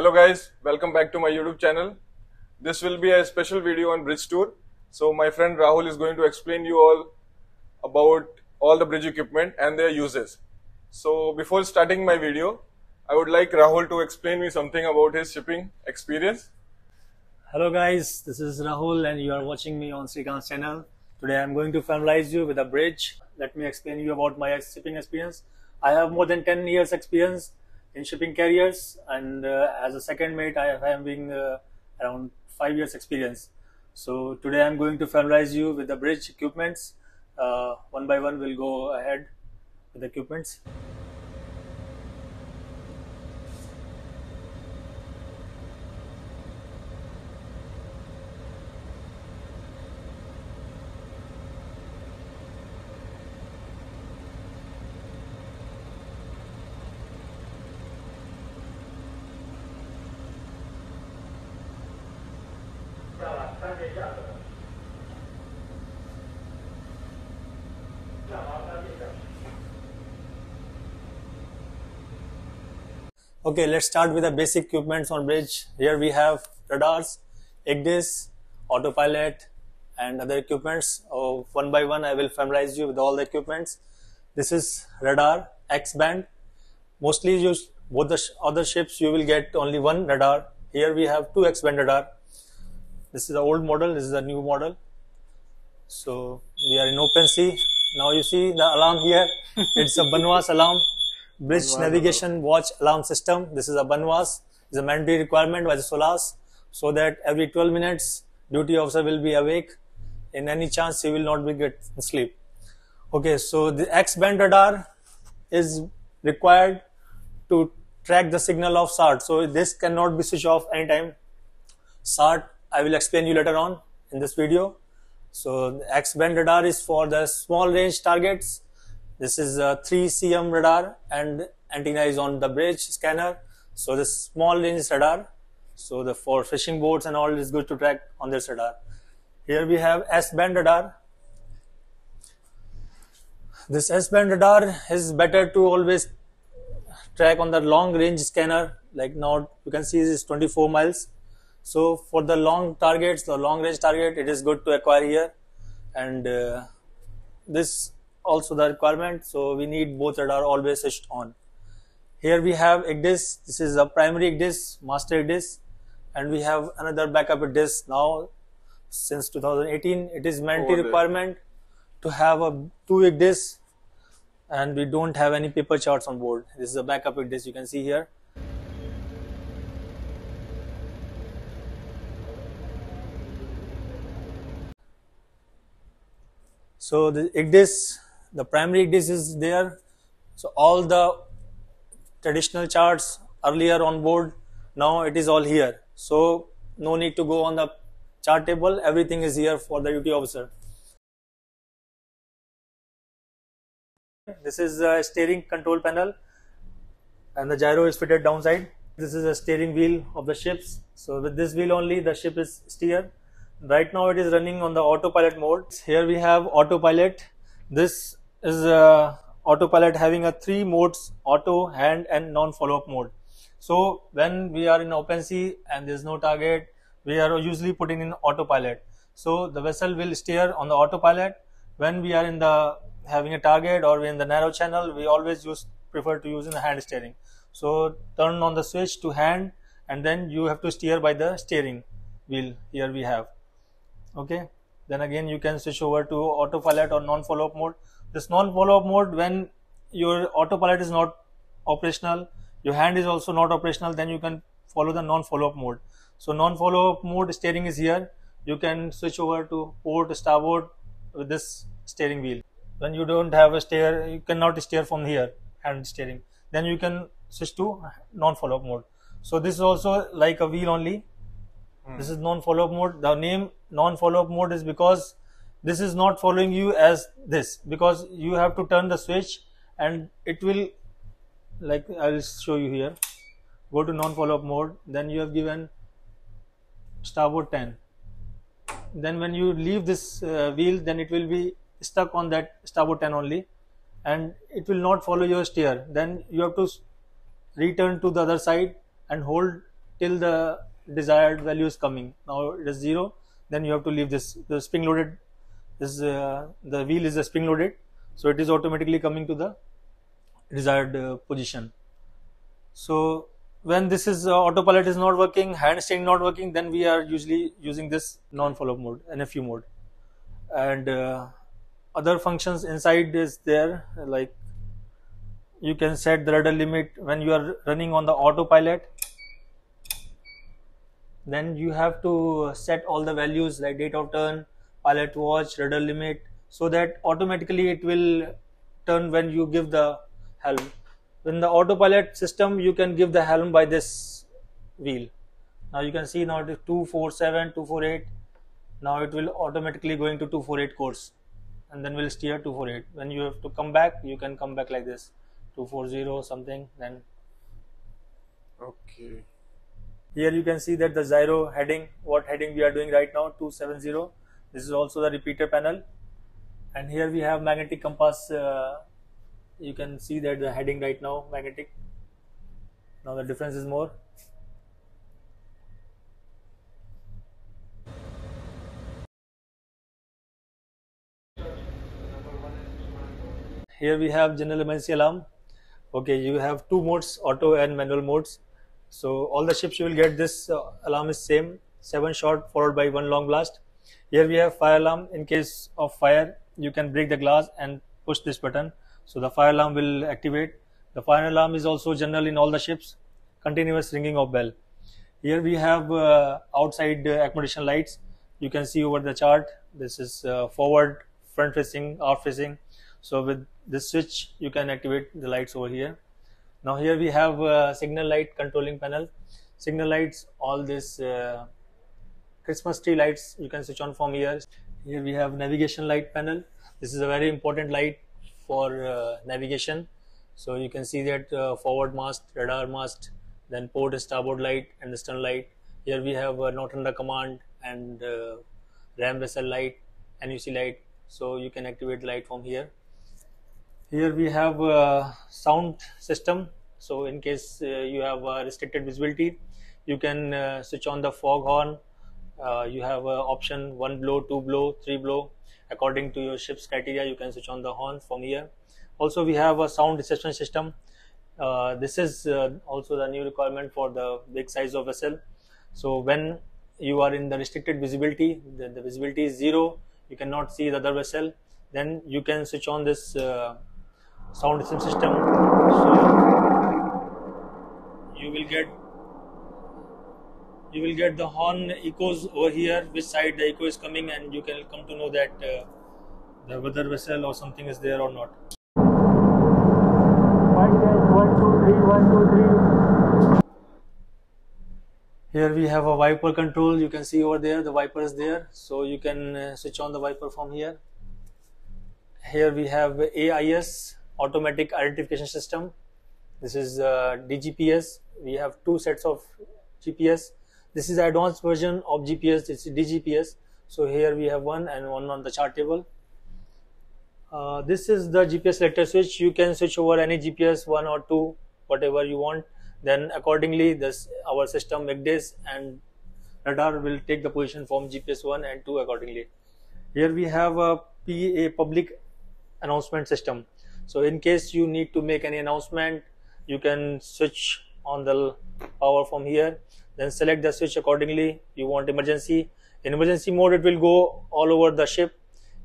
Hello guys, welcome back to my YouTube channel. This will be a special video on bridge tour. So my friend Rahul is going to explain you all about all the bridge equipment and their uses. So before starting my video, I would like Rahul to explain me something about his shipping experience. Hello guys, this is Rahul and you are watching me on Srikanth's channel. Today I am going to familiarize you with a bridge. Let me explain you about my shipping experience. I have more than 10 years experience in shipping carriers, and as a second mate I am having around 5 years experience. So today I am going to familiarize you with the bridge equipments. One by one we'll go ahead with the equipments. Okay, let's start with the basic equipments on bridge. Here we have radars, IGDIS, autopilot, and other equipments. One by one I will familiarize you with all the equipments. This is radar, X-band. Mostly used both the other ships you will get only one radar. Here we have two X-band radar. This is the old model, this is the new model. So we are in open sea. Now you see the alarm here. It's a Banwas alarm. Bridge navigation watch alarm system. This is a Banwas. It's a mandatory requirement by the SOLAS, so that every 12 minutes duty officer will be awake. In any chance he will not be get sleep. Okay, so the X-band radar is required to track the signal of SART. So this cannot be switched off anytime. SART I will explain you later on in this video. So the X-band radar is for the small range targets. This is a 3 cm radar and antenna is on the bridge scanner. So this small range radar. So for fishing boats and all is good to track on this radar. Here we have S-band radar. This S-band radar is better to always track on the long range scanner. Like now you can see this is 24 miles. So for the long targets, the long range target, it is good to acquire here. And this also the requirement, so we need both radar always switched on. Here we have IGDIS. This is a primary IGDIS, master IGDIS, and we have another backup IGDIS. Now since 2018 it is mandatory requirement to have two IGDIS, and we don't have any paper charts on board. This is a backup IGDIS, you can see here. So the IGDIS, the primary IGDIS is there. So all the traditional charts earlier on board, now it is all here. So no need to go on the chart table. Everything is here for the duty officer. This is a steering control panel, and the gyro is fitted downside. This is a steering wheel of the ships. So with this wheel only the ship is steered. Right now it is running on the autopilot mode. Here we have autopilot. This is autopilot having a 3 modes: auto, hand, and non-follow-up mode. So when we are in open sea and there is no target, we are usually putting in autopilot. So the vessel will steer on the autopilot. When we are in the having a target or we in the narrow channel, we always prefer to use in the hand steering. So turn on the switch to hand, and then you have to steer by the steering wheel. Here we have. Okay, then again you can switch over to autopilot or non-follow-up mode. This non-follow-up mode, when your autopilot is not operational, your hand is also not operational, then you can follow the non-follow-up mode. So non-follow-up mode steering is here. You can switch over to port, starboard with this steering wheel. When you don't have a steer, you cannot steer from here, hand steering, then you can switch to non-follow-up mode. So this is also like a wheel only. This is non-follow-up mode. The name non-follow-up mode is because this is not following you as this, because you have to turn the switch and it will, like I will show you here. Go to non-follow-up mode, then you have given starboard 10. Then when you leave this wheel, then it will be stuck on that starboard 10 only, and it will not follow your steer. Then you have to return to the other side and hold till the desired value is coming. Now it is 0, then you have to leave this. The spring loaded is the wheel is spring loaded, so it is automatically coming to the desired position. So when this is autopilot is not working, hand steering not working, then we are usually using this non-follow mode, NFU mode. And other functions inside is there, like you can set the rudder limit when you are running on the autopilot. Then you have to set all the values like date of turn, pilot watch, rudder limit, so that automatically it will turn when you give the helm. In the autopilot system, you can give the helm by this wheel. Now you can see now it is 247, 248. Now it will automatically going to 248 course, and then will steer 248. When you have to come back, you can come back like this, 240 something. Then Okay. here you can see that the gyro heading, what heading we are doing right now, 270. This is also the repeater panel, and here we have magnetic compass. You can see that the heading right now magnetic. Now the difference is more. Here we have general emergency alarm. Okay, you have two modes, auto and manual modes. So all the ships you will get this alarm is same, 7 short followed by 1 long blast. Here we have fire alarm. In case of fire, you can break the glass and push this button, so the fire alarm will activate. The fire alarm is also general in all the ships, continuous ringing of bell. Here we have outside accommodation lights. You can see over the chart, this is forward, front facing, aft facing. So with this switch you can activate the lights over here. Now here we have signal light controlling panel. Signal lights, all this Christmas tree lights you can switch on from here. Here we have navigation light panel. This is a very important light for navigation. So you can see that forward mast, radar mast, then port and starboard light and the stern light. Here we have not under command and ram vessel light, NUC light. So you can activate the light from here. Here we have sound system. So in case you have restricted visibility, you can switch on the fog horn. You have option 1 blow, 2 blow, 3 blow. According to your ship's criteria, you can switch on the horn from here. Also we have a sound reception system. This is also the new requirement for the big size of vessel. So when you are in the restricted visibility, the visibility is 0, you cannot see the other vessel, then you can switch on this sound reception system. So you will get the horn echoes over here, which side the echo is coming, and you can come to know that the weather vessel or something is there or not. 1, 2, 3, 1, 2, 3. Here we have a wiper control. You can see over there the wiper is there, so you can switch on the wiper from here. Here we have AIS, automatic identification system. This is DGPS. We have 2 sets of GPS. This is the advanced version of GPS. It's DGPS. So here we have one and one on the chart table. This is the GPS selector switch. You can switch over any GPS, 1 or 2, whatever you want. Then accordingly, our system MACDIS and radar will take the position from GPS 1 and 2 accordingly. Here we have a PA, public announcement system. So in case you need to make any announcement, you can switch on the power from here, then select the switch accordingly. You want emergency. In emergency mode, it will go all over the ship.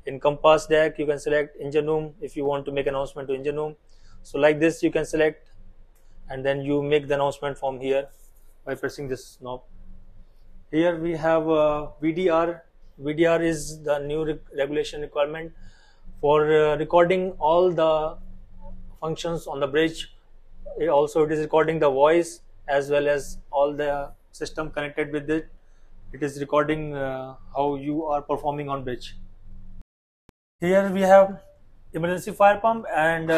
In compass deck, you can select engine room if you want to make announcement to engine room. So like this, you can select, and then you make the announcement from here by pressing this knob. Here we have VDR. VDR is the new regulation requirement for recording all the functions on the bridge. It is recording the voice as well as all the system connected with it. It is recording how you are performing on bridge. Here we have emergency fire pump and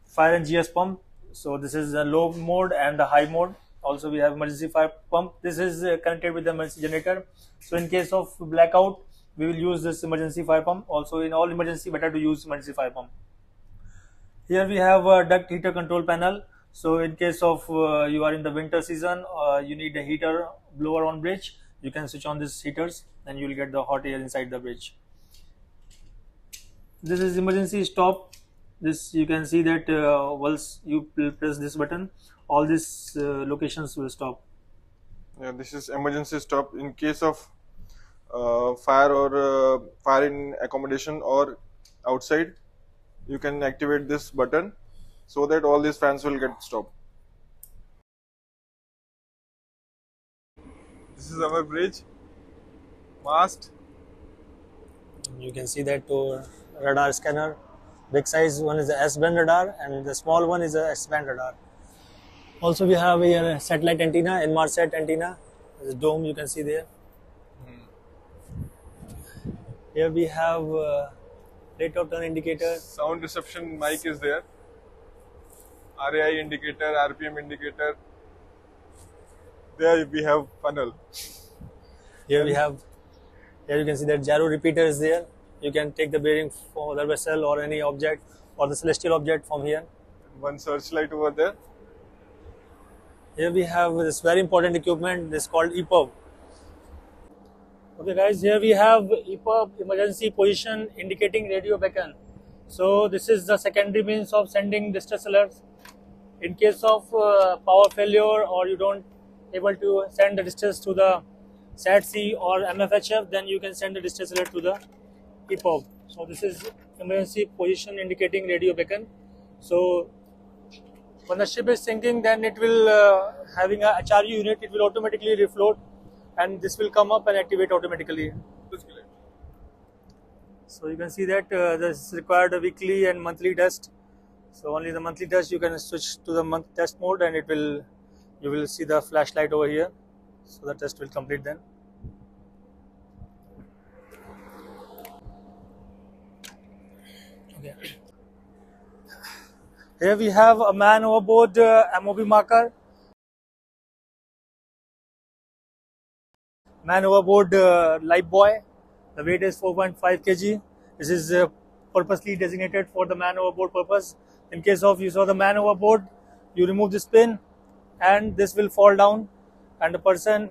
fire and GS pump. So this is the low mode and the high mode. Also we have emergency fire pump. This is connected with the emergency generator. So in case of blackout, we will use this emergency fire pump. Also in all emergency, better to use emergency fire pump. Here we have a duct heater control panel. So in case of you are in the winter season, you need a heater blower on bridge, you can switch on these heaters and you will get the hot air inside the bridge. This is emergency stop. This you can see that once you press this button, all these locations will stop. Yeah, this is emergency stop in case of fire or fire in accommodation or outside. You can activate this button so that all these fans will get stopped. This is our bridge mast. You can see that radar scanner. Big size one is the S-band radar and the small one is the S-band radar. Also we have here a satellite antenna, Inmarsat antenna. There's a dome you can see there. Here we have rate of turn indicator. Sound reception mic is there. RAI indicator, RPM indicator. There we have funnel. Here we have, here you can see that gyro repeater is there. You can take the bearing for the vessel or any object or the celestial object from here. One searchlight over there. Here we have this very important equipment, this is called EPUB. Okay guys, here we have EPUB, emergency position indicating radio beacon. So this is the secondary means of sending distress alerts. In case of power failure or you don't able to send the distress to the SAT-C or MFHF, then you can send the distress alert to the EPUB. So this is emergency position indicating radio beacon. So when the ship is sinking, then it will having a HRU unit, it will automatically refloat and this will come up and activate automatically. So you can see that this required a weekly and monthly test. So only the monthly test you can switch to the month test mode and it will, you will see the flashlight over here. So the test will complete then. Okay. Here we have a man overboard MOB marker. Man overboard life buoy. The weight is 4.5 kg. This is purposely designated for the man overboard purpose. In case of you saw the man overboard, you remove this pin and this will fall down and the person,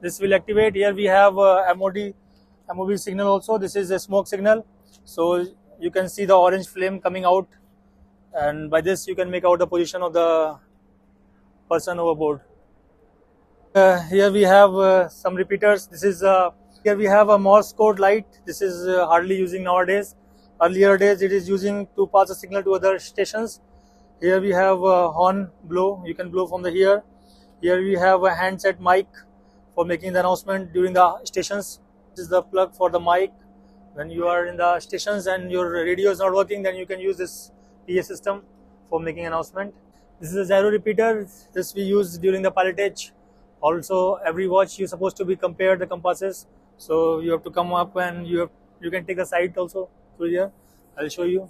this will activate. Here we have MOB signal also. This is a smoke signal. So you can see the orange flame coming out and by this you can make out the position of the person overboard. Here we have some repeaters. This is here we have a Morse code light. This is hardly using nowadays. Earlier days it is using to pass a signal to other stations. Here we have a horn blow. You can blow from the here. Here we have a handset mic for making the announcement during the stations. This is the plug for the mic. When you are in the stations and your radio is not working, then you can use this PA system for making announcement. This is a gyro repeater. This we use during the pilotage. Also, every watch you supposed to be compared the compasses. So you have to come up and you can take the sight also through here. I'll show you.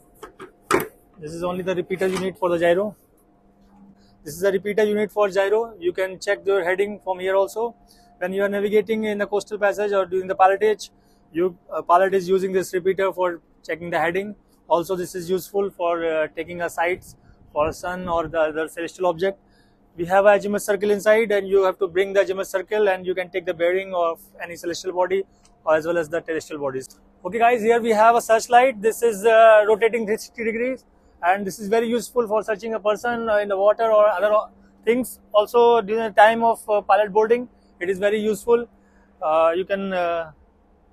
This is only the repeater unit for the gyro. This is a repeater unit for gyro. You can check your heading from here also. When you are navigating in the coastal passage or during the pilotage, pilot is using this repeater for checking the heading. Also, this is useful for taking a sights for sun or the other celestial object. We have a azimuth circle inside and you have to bring the azimuth circle and you can take the bearing of any celestial body as well as the terrestrial bodies. Okay guys, here we have a searchlight. This is rotating 360 degrees and this is very useful for searching a person in the water or other things. Also during the time of pilot boarding, it is very useful. You can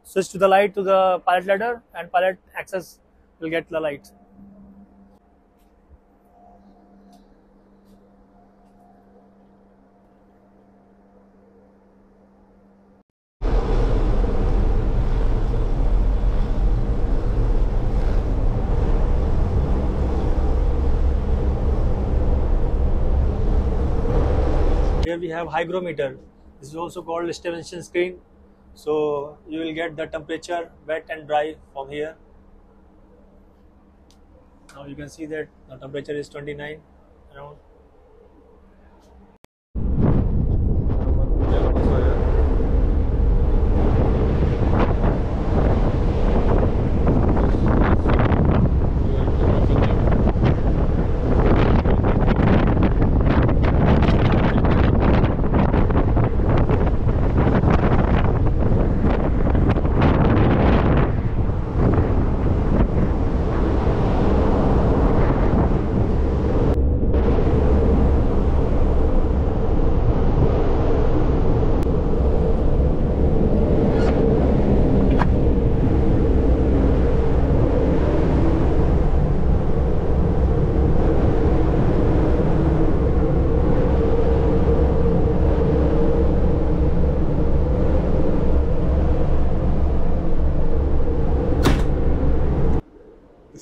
switch to the light to the pilot ladder and pilot access will get the light. Here we have hygrometer. This is also called estimation screen. So you will get the temperature wet and dry from here. Now you can see that the temperature is 29 around.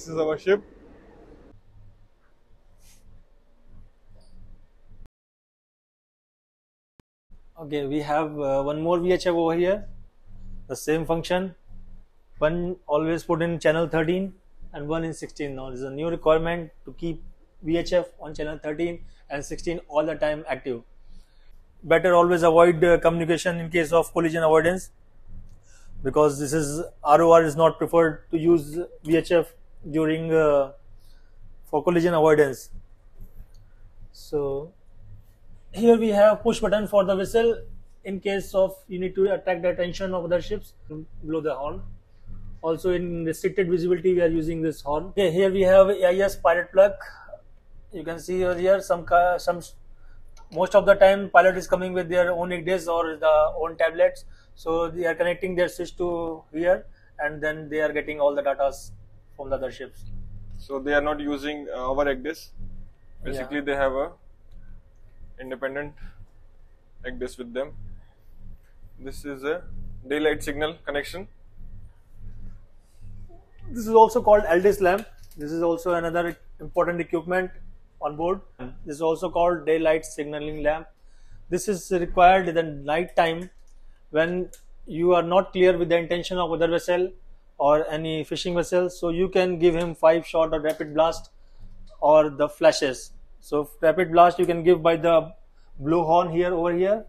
This is our ship. Okay, we have one more VHF over here. The same function. One always put in channel 13 and one in 16. Now there is a new requirement to keep VHF on channel 13 and 16 all the time active. Better always avoid communication in case of collision avoidance, because this is ROR is not preferred to use VHF during for collision avoidance. So here we have push button for the vessel in case of you need to attract the attention of other ships, blow the horn. Also in restricted visibility we are using this horn. Okay, here we have AIS pilot plug. You can see over here some most of the time pilot is coming with their own IGDIS or the own tablets, so they are connecting their switch to here and then they are getting all the data from the other ships. So they are not using our IGDIS. Basically, they have a independent IGDIS with them. This is a daylight signal connection. This is also called LDIS lamp. This is also another important equipment on board. This is also called daylight signaling lamp. This is required in the night time when you are not clear with the intention of other vessel or any fishing vessel. So you can give him 5-shot or rapid blast or the flashes. So rapid blast you can give by the blow horn here over here,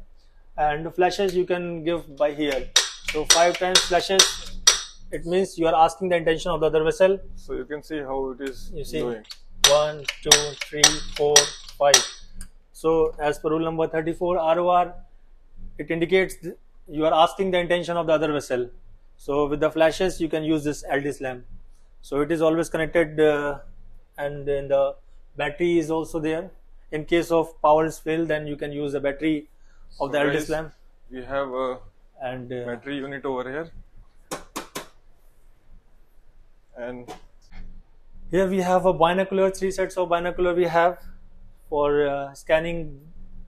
and the flashes you can give by here. So 5 times flashes, it means you are asking the intention of the other vessel. So you can see how it is doing. 1, 2, 3, 4, 5. So as per rule number 34 ROR, it indicates you are asking the intention of the other vessel. So with the flashes you can use this LDIS lamp. So it is always connected and then the battery is also there. In case of power is failed, then you can use the battery of the LDIS lamp. We have a battery unit over here. And here we have a binocular, 3 sets of binocular we have for scanning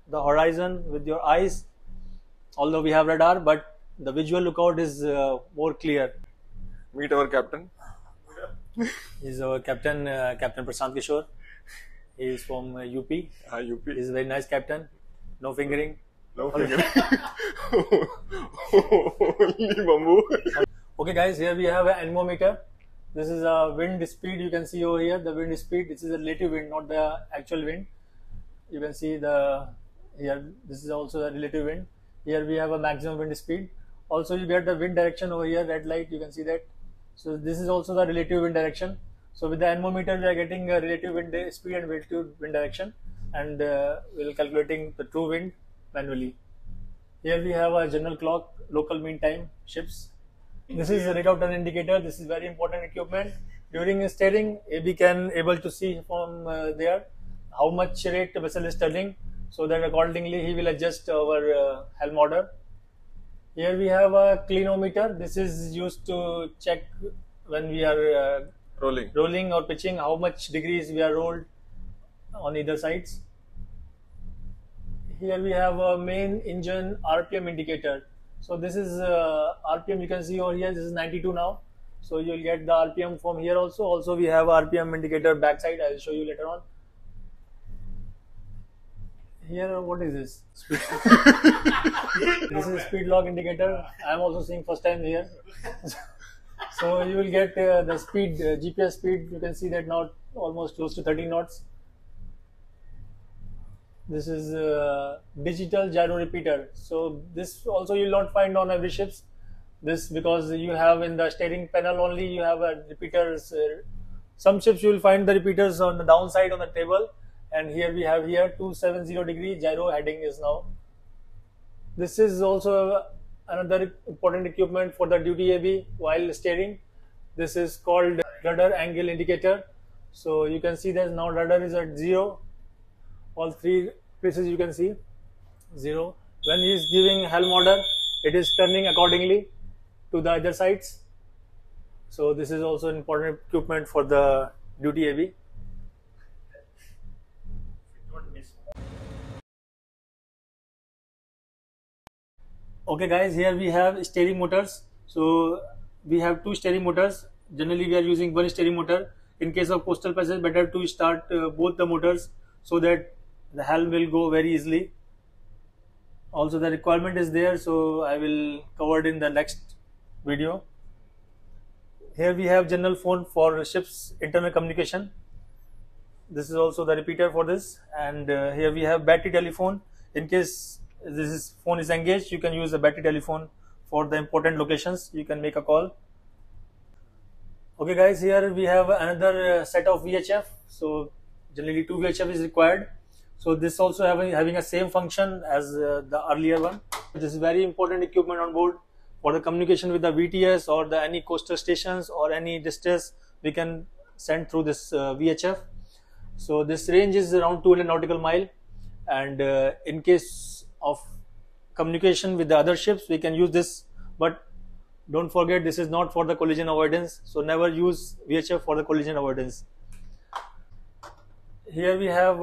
the horizon with your eyes. Although we have radar, but the visual lookout is more clear. Meet our captain. He is our captain, Captain Prashant Kishore. He is from UP. He is a very nice captain. No fingering. No fingering. Only bamboo. Okay guys, here we have an anemometer. This is a wind speed. You can see over here the wind speed. This is a relative wind, not the actual wind. You can see here. This is also the relative wind. Here we have a maximum wind speed. Also you get the wind direction over here, red light, you can see that. So this is also the relative wind direction. So with the anemometer we are getting a relative wind speed and relative wind direction, and we will calculating the true wind manually. Here we have a general clock, local mean time, ships. This is a rate of turn indicator. This is very important equipment. During steering, AB can able to see from there how much rate the vessel is turning, so that accordingly he will adjust our helm order. Here we have a CLINOMETER. This is used to check when we are rolling or pitching, how much degrees we are rolled on either sides. Here we have a main engine RPM indicator. So this is RPM, you can see over here, this is 92 now. So you will get the RPM from here also. Also we have RPM indicator backside, I will show you later on. Here, what is this? This is speed log indicator. I am also seeing first time here. So you will get the speed, GPS speed. You can see that now almost close to 30 knots. This is digital gyro repeater. So this also you will not find on every ships. This because you have in the steering panel only you have repeaters. Some ships you will find the repeaters on the downside on the table. And here we have here 270 degree gyro heading is now. This is also another important equipment for the duty AB while steering. This is called rudder angle indicator. So you can see that now rudder is at 0. All 3 places you can see 0. When he is giving helm order, it is turning accordingly to the other sides. So this is also an important equipment for the duty AB. Okay guys, here we have steering motors. So we have 2 steering motors. Generally we are using 1 steering motor. in case of coastal passage, better to start both the motors so that the helm will go very easily. Also, the requirement is there, so I will cover it in the next video. Here we have general phone for ship's internal communication. This is also the repeater for this, and here we have battery telephone. In case phone is engaged, you can use the battery telephone for the important locations. You can make a call. Okay guys, here we have another set of VHF. So generally 2 VHF is required. So this also having a same function as the earlier one. This is very important equipment on board for the communication with the VTS or the any coastal stations or any distress. We can send through this VHF. So this range is around 200 nautical mile, and in case of communication with the other ships, we can use this. But don't forget, this is not for the collision avoidance. So never use VHF for the collision avoidance. Here we have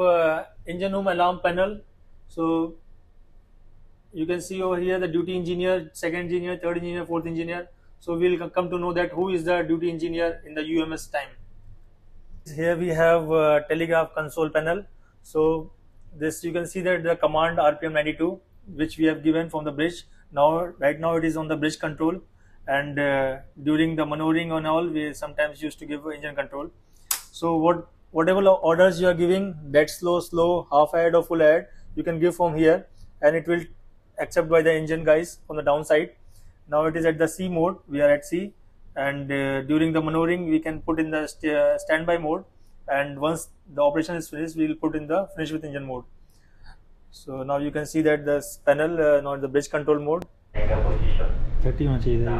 engine room alarm panel. So you can see over here the duty engineer, second engineer, third engineer, fourth engineer. So we'll come to know that who is the duty engineer in the UMS time. Here we have telegraph console panel. So this you can see that the command RPM 92, which we have given from the bridge. Right now it is on the bridge control, and during the maneuvering and all, we sometimes used to give engine control. So whatever orders you are giving, dead slow, half ahead or full ahead, you can give from here, and it will accept by the engine guys on the downside. Now it is at the C mode. We are at C, and during the maneuvering we can put in the standby mode, and once the operation is finished, we will put in the finish with engine mode. So now you can see that this panel now the bridge control mode. 30 होना चाहिए था.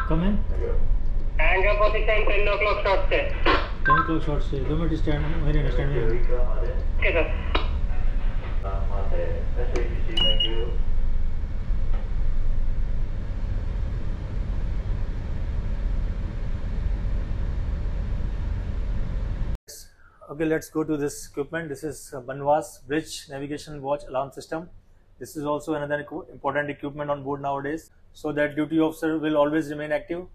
Come in. Anchor position 10 o'clock short से. 10 o'clock short से. 2 minute stand. मेरे understand में. Okay sir. Okay, let's go to this equipment. This is Banwas Bridge Navigation Watch Alarm System. This is also another important equipment on board nowadays, so that duty officer will always remain active.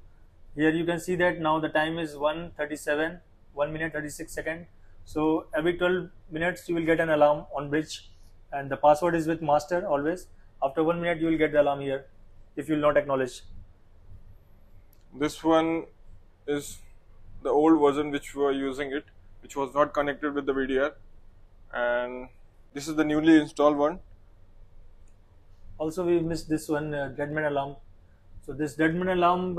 Here you can see that now the time is 1:37, 1 minute 36 seconds. So every 12 minutes you will get an alarm on bridge, and the password is with master always. After 1 minute you will get the alarm here if you will not acknowledge. This one is the old version which we were using it, which was not connected with the VDR, and this is the newly installed one. Also we missed this one, deadman alarm. So this deadman alarm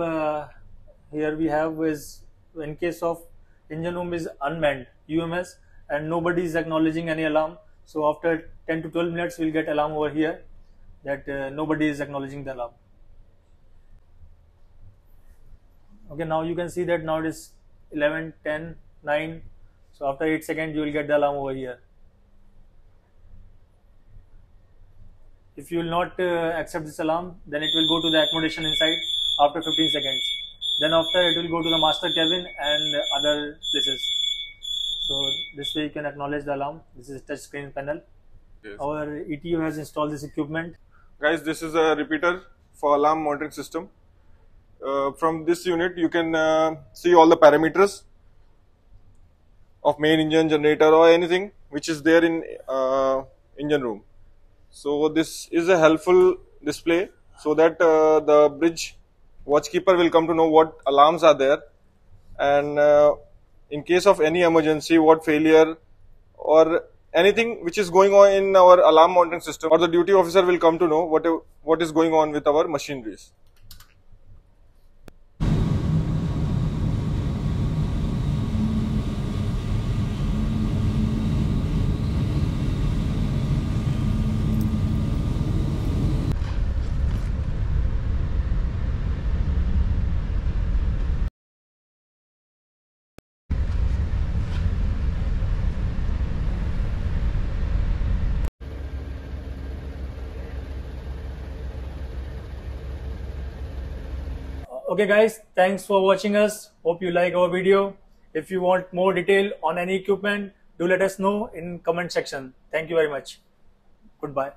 here we have is in case of engine room is unmanned UMS and nobody is acknowledging any alarm. So after 10 to 12 minutes we'll get alarm over here that nobody is acknowledging the alarm. Okay, now you can see that now it is 11, 10, 9. So after 8 seconds you will get the alarm over here. If you will not accept this alarm, then it will go to the accommodation inside after 15 seconds. Then after it will go to the master cabin and other places. So this way you can acknowledge the alarm. This is touch screen panel. Yes. Our ETO has installed this equipment. Guys, this is a repeater for alarm monitoring system. From this unit you can see all the parameters of main engine, generator or anything which is there in engine room. So this is a helpful display so that the bridge watchkeeper will come to know what alarms are there, and in case of any emergency, what failure or anything which is going on in our alarm monitoring system, or the duty officer will come to know what is going on with our machineries. Okay guys, thanks for watching us. Hope you like our video. If you want more detail on any equipment, do let us know in comment section. Thank you very much. Goodbye.